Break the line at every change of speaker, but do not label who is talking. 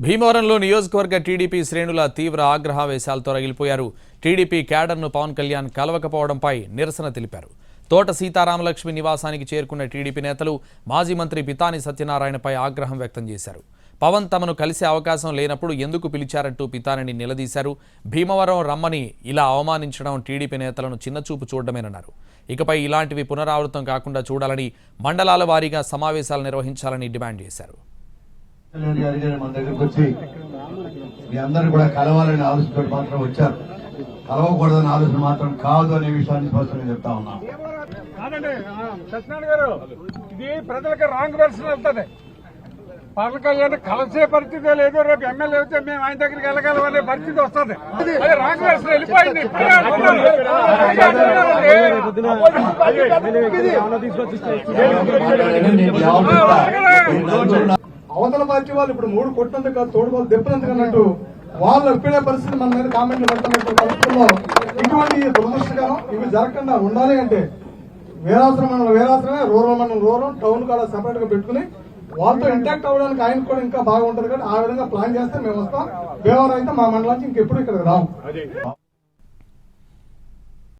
భీమవరంలో నియోజకవర్గ టీడీపీ శ్రేణుల తీవ్ర ఆగ్రహావేశాలతో రగిలిపోయారు. టీడీపీ క్యాడర్ను పవన్ కళ్యాణ్ కలవకపోవడంపై నిరసన తెలిపారు. తోట సీతారామలక్ష్మి నివాసానికి చేరుకున్న టీడీపీ నేతలు మాజీ మంత్రి పితాని సత్యనారాయణపై ఆగ్రహం వ్యక్తం చేశారు. పవన్ తమను కలిసే అవకాశం లేనప్పుడు ఎందుకు పిలిచారంటూ పితానిని నిలదీశారు. భీమవరం రమ్మని ఇలా అవమానించడం టీడీపీ నేతలను చిన్నచూపు చూడడమేనన్నారు. ఇకపై ఇలాంటివి పునరావృతం కాకుండా చూడాలని, మండలాల వారీగా సమావేశాలు నిర్వహించాలని డిమాండ్ చేశారు.
మన దగ్గరకు వచ్చి మీ అందరూ కూడా కలవాలని ఆలోచనతో మాత్రం వచ్చారు. కలవకూడదని ఆలోచన మాత్రం కాదు అనే విషయాన్ని స్పష్టంగా చెప్తా ఉన్నాం.
కాదండి సత్యనారాయణ గారు, ఇది ప్రజలకి రాంగ్ వెర్షన్ వెళ్తుంది. పవన్ కళ్యాణ్ కలిసే పరిస్థితి లేదు. రేపు ఎమ్మెల్యే అయితే మేము ఆయన దగ్గరికి వెళ్ళగలమనే పరిస్థితి వస్తుంది. అది రాంగ్ వెర్షన్ వెళ్ళిపోయింది.
అవతల పార్టీ వాళ్ళు ఇప్పుడు 3 కొట్టినందుకు కాదు, తోడు వాళ్ళు దెబ్బలందుకు అన్నట్టు వాళ్ళు ఒప్పినే పరిస్థితి మన మీద కామెంట్లు పెడుతున్నట్టు పరిస్థితుల్లో ఇటువంటి దురదృష్టకరం ఇవి జరగకుండా ఉండాలి అంటే వేరాశ్రమం మండలం వేరాశ్రమే, రూరల్ మండలం రూరల్, టౌన్ కూడా సెపరేట్ గా పెట్టుకుని వాళ్ళతో ఇంటాక్ట్ అవ్వడానికి ఆయన కూడా ఇంకా బాగా ఉంటుంది. కానీ ఆ విధంగా ప్లాన్ చేస్తే మేము వస్తాం. భీమవరం అయితే మా మండలానికి ఇంకెప్పుడు ఇక్కడికి రాము.